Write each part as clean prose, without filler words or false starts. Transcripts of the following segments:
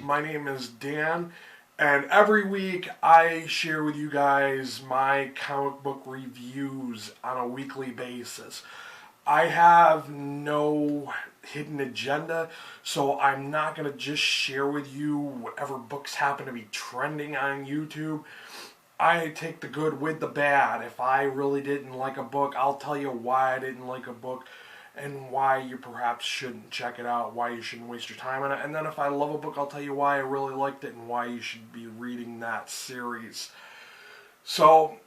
My name is Dan, and every week I share with you guys my comic book reviews on a weekly basis. I have no hidden agenda, so I'm not going to just share with you whatever books happen to be trending on YouTube. I take the good with the bad. If I really didn't like a book, I'll tell you why I didn't like a book and why you perhaps shouldn't check it out, why you shouldn't waste your time on it. And then if I love a book, I'll tell you why I really liked it and why you should be reading that series. So,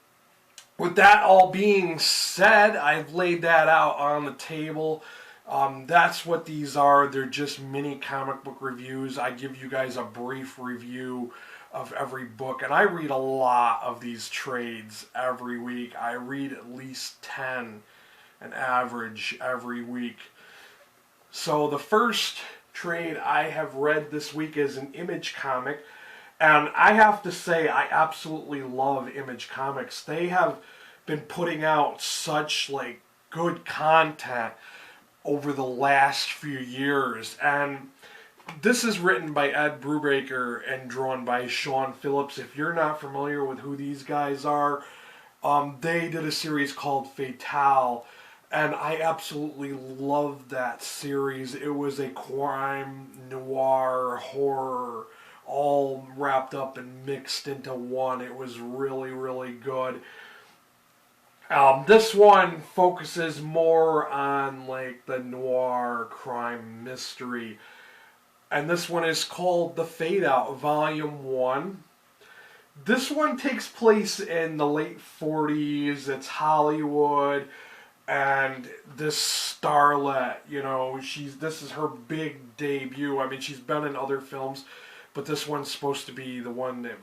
with that all being said, I've laid that out on the table. That's what these are. They're just mini comic book reviews. I give you guys a brief review of every book, and I read a lot of these trades every week. I read at least 10 an average every week. So the first trade I have read this week is an Image comic, and I have to say I absolutely love Image Comics. They have been putting out such good content over the last few years, and this is written by Ed Brubaker and drawn by Sean Phillips. If you're not familiar with who these guys are, they did a series called S.H.I.E.L.D, and I absolutely loved that series. It was a crime, noir, horror, all wrapped up and mixed into one. It was really, really good. This one focuses more on the noir crime mystery. And this one is called The Fade Out, Volume 1. This one takes place in the late 40s. It's Hollywood. And this starlet, this is her big debut. I mean, she's been in other films, but this one's supposed to be the one that,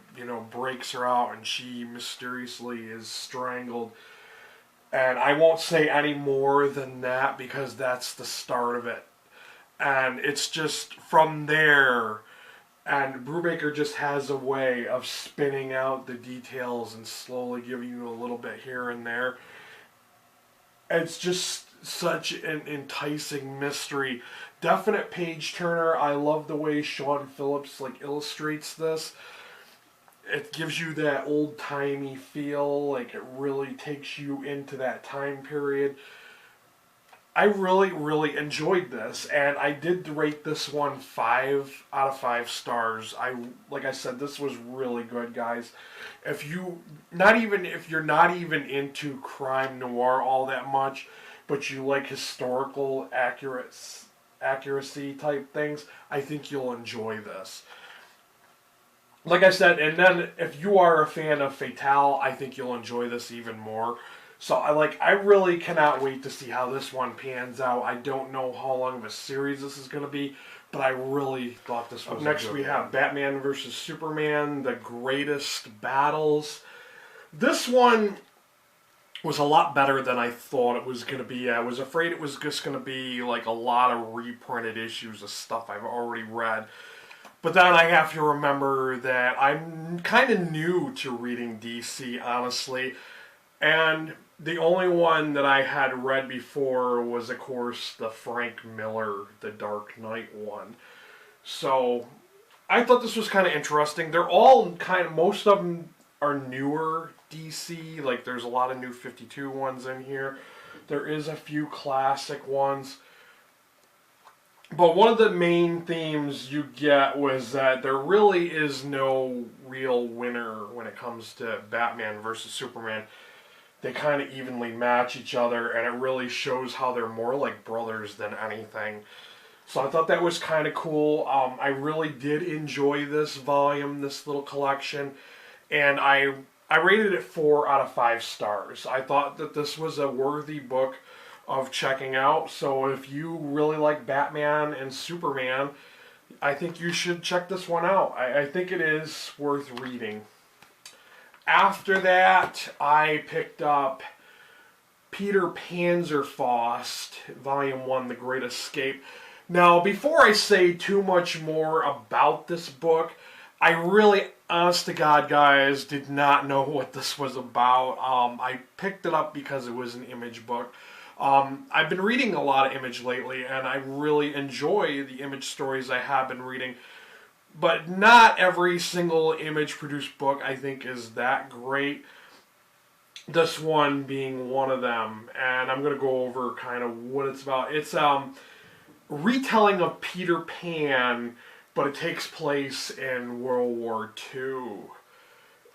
breaks her out and she mysteriously is strangled. And I won't say any more than that because that's the start of it. And it's just from there, and Brubaker just has a way of spinning out the details and slowly giving you a little bit here and there. It's just such an enticing mystery. Definite page turner. I love the way Sean Phillips illustrates this. It gives you that old-timey feel, it really takes you into that time period. I really, really enjoyed this, and I did rate this one 5 out of 5 stars. Like I said, this was really good, guys. If you're not even into crime noir all that much, but you like historical accuracy type things, I think you'll enjoy this. Like I said, and then if you are a fan of Fatale, I think you'll enjoy this even more. So I really cannot wait to see how this one pans out. I don't know how long of a series this is going to be, but I really thought this was next we have Batman versus Superman, The Greatest Battles. This one was a lot better than I thought it was going to be. I was afraid it was just going to be a lot of reprinted issues of stuff I've already read. But then I have to remember that I'm kind of new to reading DC, honestly. And the only one that I had read before was, of course, the Frank Miller, The Dark Knight one. So I thought this was kind of interesting. They're all most of them are newer DC. There's a lot of new 52 ones in here. There is a few classic ones. But one of the main themes you get was that there really is no real winner when it comes to Batman versus Superman. They kind of evenly match each other, and it really shows how they're more like brothers than anything. So I thought that was kind of cool. I really did enjoy this volume, this little collection, and I rated it 4 out of 5 stars. I thought that this was a worthy book of checking out. So if you really like Batman and Superman, I think you should check this one out. I think it is worth reading. After that, I picked up Peter Panzerfaust, Volume 1, The Great Escape. Now, before I say too much more about this book, I really, honest to God, guys, did not know what this was about. I picked it up because it was an Image book. I've been reading a lot of Image lately, and I really enjoy the Image stories I have been reading. but not every single Image-produced book I think is that great. This one being one of them, and I'm going to go over kind of what it's about. It's retelling of Peter Pan, but it takes place in World War II.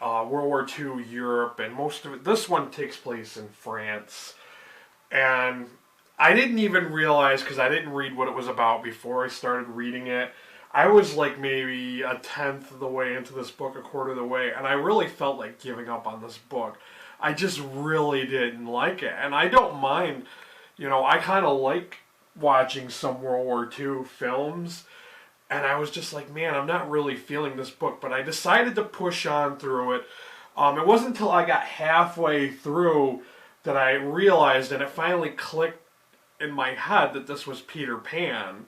World War II Europe, and most of it, this one takes place in France. And I didn't even realize, because I didn't read what it was about before I started reading it. I was like maybe a tenth of the way into this book, a quarter of the way, and I really felt like giving up on this book. I just really didn't like it. And I don't mind, I kind of like watching some World War II films. And I was just like, man, I'm not really feeling this book. But I decided to push on through it. It wasn't until I got halfway through that I realized, and it finally clicked in my head that this was Peter Pan.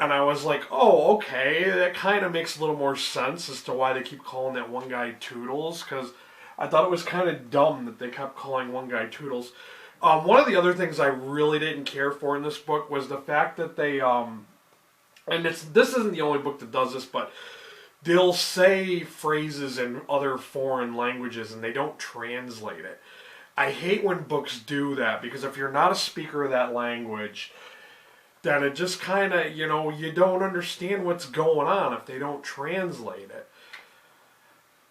And I was like, oh, okay, that kind of makes a little more sense as to why they keep calling that one guy Toodles, because I thought it was kind of dumb that they kept calling one guy Toodles. One of the other things I really didn't care for in this book was the fact that they, and this isn't the only book that does this, but they'll say phrases in other foreign languages and they don't translate it. I hate when books do that, because if you're not a speaker of that language, then it just kind of, you don't understand what's going on if they don't translate it.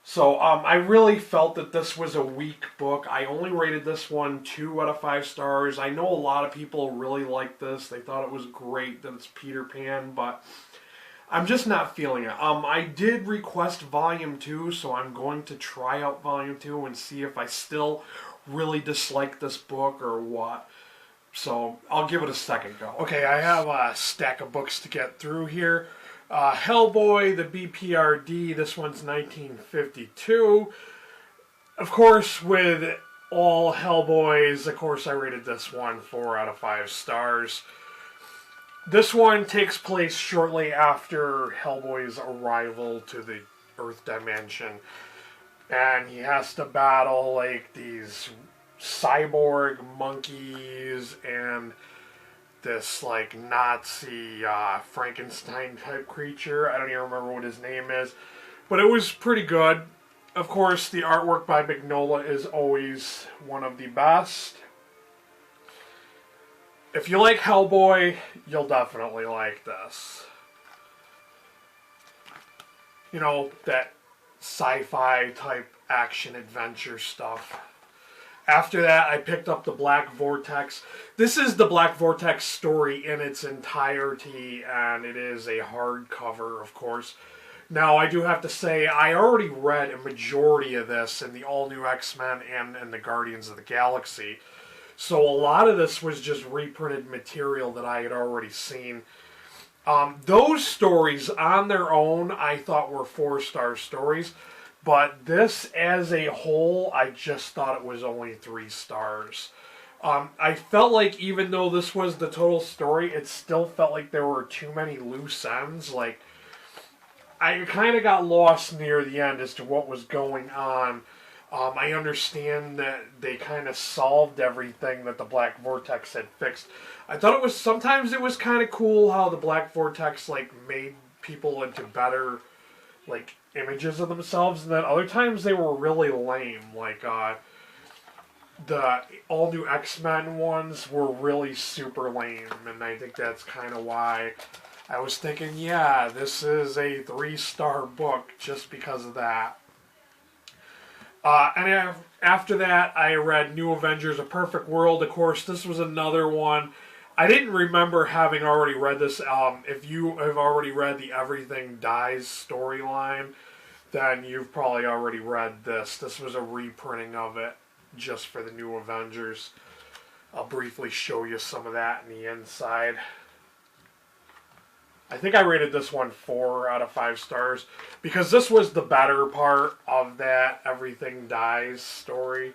So I really felt that this was a weak book. I only rated this one 2 out of 5 stars. I know a lot of people really like this. They thought it was great that it's Peter Pan, but I'm just not feeling it. I did request Volume 2, so I'm going to try out Volume 2 and see if I still really dislike this book or what. So I'll give it a second go. Okay, I have a stack of books to get through here. Hellboy, the BPRD, this one's 1952. Of course, with all Hellboys, of course I rated this one 4 out of 5 stars. This one takes place shortly after Hellboy's arrival to the Earth dimension. And he has to battle like these cyborg monkeys and this like Nazi Frankenstein type creature. I don't even remember what his name is, but it was pretty good. Of course, the artwork by Mignola is always one of the best. If you like Hellboy, you'll definitely like this. That sci-fi type action adventure stuff. After that, I picked up the Black Vortex. This is the Black Vortex story in its entirety, and it is a hardcover, of course. Now, I do have to say, I already read a majority of this in the all-new X-Men and in the Guardians of the Galaxy. So a lot of this was just reprinted material that I had already seen. Those stories on their own, I thought were 4-star stories. But this, as a whole, I just thought it was only 3 stars. I felt like even though this was the total story, it still felt like there were too many loose ends. Like, I kind of got lost near the end as to what was going on. I understand that they kind of solved everything that the Black Vortex had fixed. I thought sometimes it was kind of cool how the Black Vortex, made people into better, images of themselves, and then other times they were really lame. The all-new X-Men ones were really super lame, and I think that's kind of why I was thinking, yeah, this is a 3-star book just because of that. And after that, I read New Avengers: A Perfect World. Of course, this was another one. I didn't remember having already read this. If you have already read the Everything Dies storyline, then you've probably already read this. This was a reprinting of it just for the New Avengers. I'll briefly show you some of that in the inside. I think I rated this one 4 out of 5 stars because this was the better part of that Everything Dies story.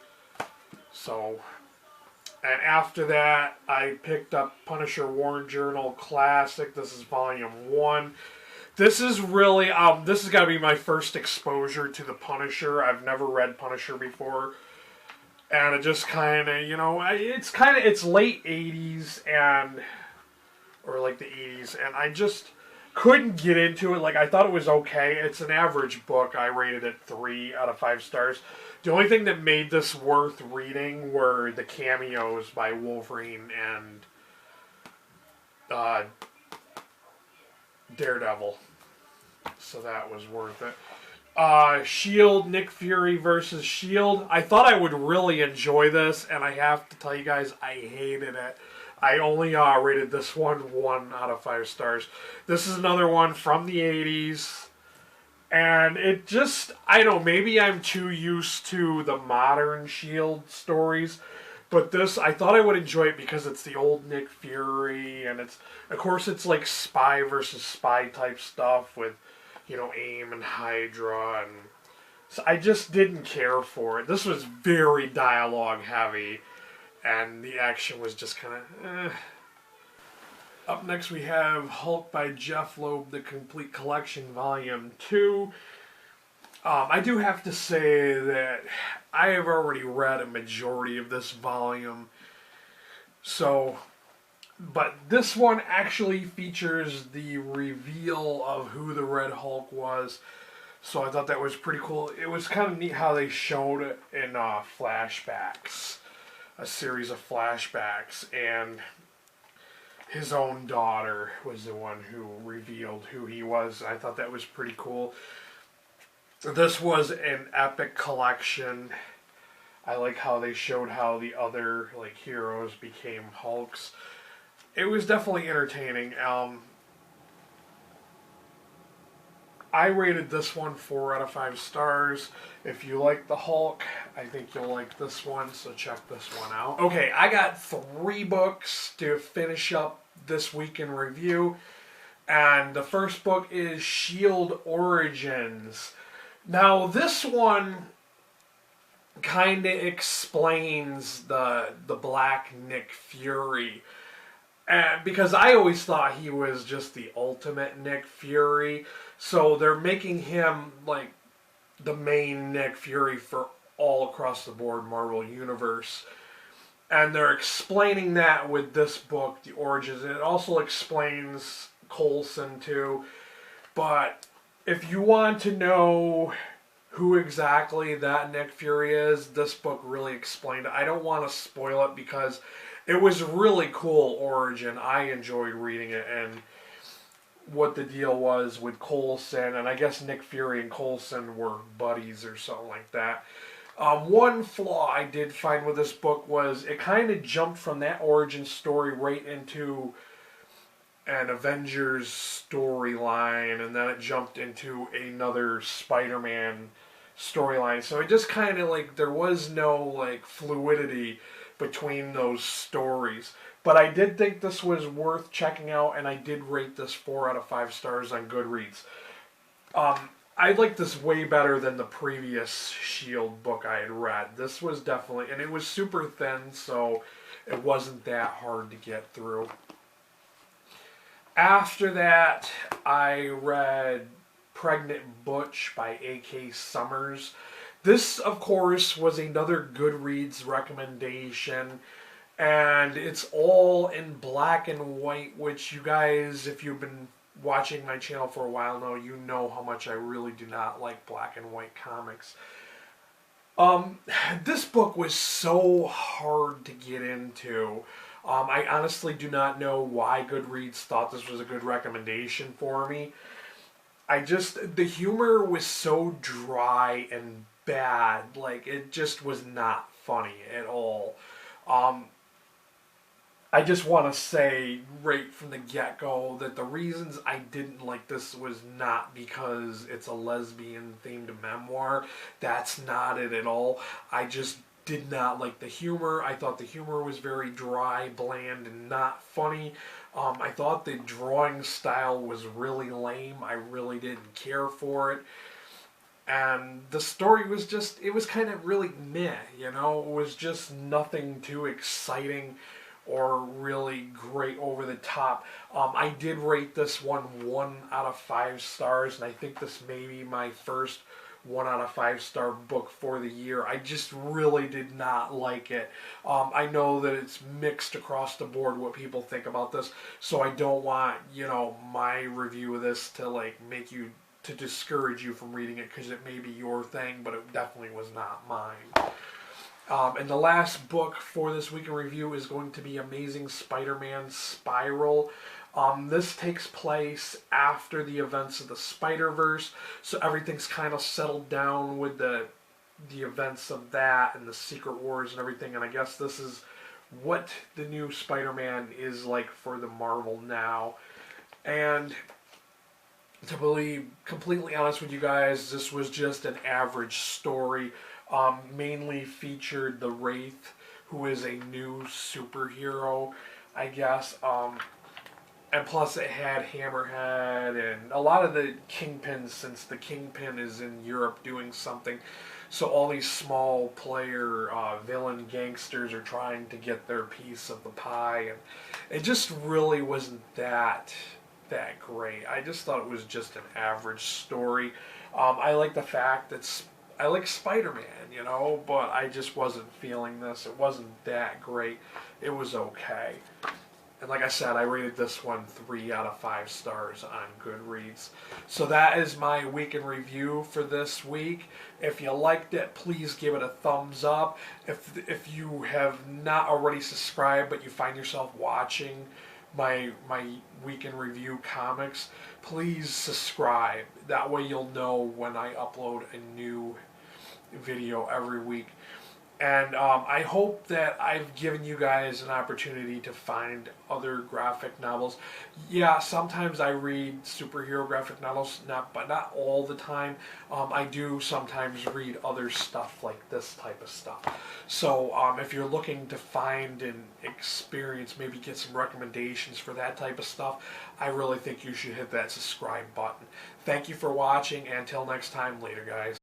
So, and after that, I picked up Punisher War Journal Classic. This is Volume 1. This is really, this is going to be my first exposure to the Punisher. I've never read Punisher before. And it just kind of, it's late 80s and... or the 80s, and couldn't get into it. Like, I thought it was okay. It's an average book. I rated it 3 out of 5 stars. The only thing that made this worth reading were the cameos by Wolverine and uh, Daredevil. So that was worth it. S.H.I.E.L.D. Nick Fury versus S.H.I.E.L.D. I thought I would really enjoy this, and I have to tell you guys, I hated it. I only rated this one 1 out of 5 stars. This is another one from the 80s, and it just, I don't know, maybe I'm too used to the modern S.H.I.E.L.D. stories, but this, I thought I would enjoy it because it's the old Nick Fury, and it's, of course, it's like spy versus spy type stuff with, you know, AIM and Hydra, and so I just didn't care for it. This was very dialogue heavy, and the action was just kind of Up next we have Hulk by Jeff Loeb, The Complete Collection, Volume 2. I do have to say that I have already read a majority of this volume, so, but this one actually features the reveal of who the Red Hulk was, so I thought that was pretty cool. It was kind of neat how they showed it in flashbacks, a series of flashbacks, and his own daughter was the one who revealed who he was. I thought that was pretty cool. This was an epic collection. I like how they showed how the other like heroes became Hulks. It was definitely entertaining. I rated this one 4 out of 5 stars. If you like the Hulk, I think you'll like this one, so check this one out. Okay, I got 3 books to finish up this week in review, and the first book is S.H.I.E.L.D. Origins. Now, this one kind of explains the Black Nick Fury, and because I always thought he was just the ultimate Nick Fury, so they're making him like the main Nick Fury for all across the board Marvel Universe. And they're explaining that with this book, The Origins. And it also explains Coulson too. But if you want to know who exactly that Nick Fury is, this book really explained it. I don't want to spoil it because it was really cool origin. I enjoyed reading it, and what the deal was with Coulson, and I guess Nick Fury and Coulson were buddies or something like that. One flaw I did find with this book was it kind of jumped from that origin story right into an Avengers storyline, and then it jumped into another Spider-Man storyline. So it just kind of like, there was no like fluidity between those stories. But I did think this was worth checking out, and I did rate this 4 out of 5 stars on Goodreads. I liked this way better than the previous S.H.I.E.L.D. book I had read. This was definitely, and it was super thin, so it wasn't that hard to get through. After that, I read Pregnant Butch by A.K. Summers. This, of course, was another Goodreads recommendation, and it's all in black and white, which you guys, if you've been watching my channel for a while now, you know how much I really do not like black and white comics. This book was so hard to get into. I honestly do not know why Goodreads thought this was a good recommendation for me. The humor was so dry and bad, like, it just was not funny at all. I just want to say right from the get-go that the reasons I didn't like this was not because it's a lesbian-themed memoir. That's not it at all. I just did not like the humor. I thought the humor was very dry, bland, and not funny. I thought the drawing style was really lame. I really didn't care for it. And the story was just, it was kind of really meh, you know? It was just nothing too exciting or really great over the top. I did rate this one 1 out of 5 stars, and I think this may be my first 1 out of 5 star book for the year. I just really did not like it. I know that it's mixed across the board what people think about this, so I don't want, my review of this to like make you, to discourage you from reading it, because it may be your thing, but it definitely was not mine. And the last book for this week in review is going to be Amazing Spider-Man Spiral. This takes place after the events of the Spider-Verse, so everything's kind of settled down with the events of that and the Secret Wars and everything, and I guess this is what the new Spider-Man is like for the Marvel now. And to be completely honest with you guys, this was just an average story. Mainly featured the Wraith, who is a new superhero, I guess. And plus it had Hammerhead and a lot of the Kingpins, since the Kingpin is in Europe doing something. So all these small player villain gangsters are trying to get their piece of the pie, and it just really wasn't that great. I just thought it was just an average story. I like the fact that I like Spider-Man, but I just wasn't feeling this. It wasn't that great. It was okay. And like I said, I rated this one 3 out of 5 stars on Goodreads. So that is my week in review for this week. If you liked it, please give it a thumbs up. If you have not already subscribed, but you find yourself watching my week in review comics, please subscribe. That way you'll know when I upload a new video every week. And I hope that I've given you guys an opportunity to find other graphic novels. Yeah, sometimes I read superhero graphic novels, but not all the time. I do sometimes read other stuff like this type of stuff. So if you're looking to find and experience, maybe get some recommendations for that type of stuff, I really think you should hit that subscribe button. Thank you for watching, and until next time, later guys.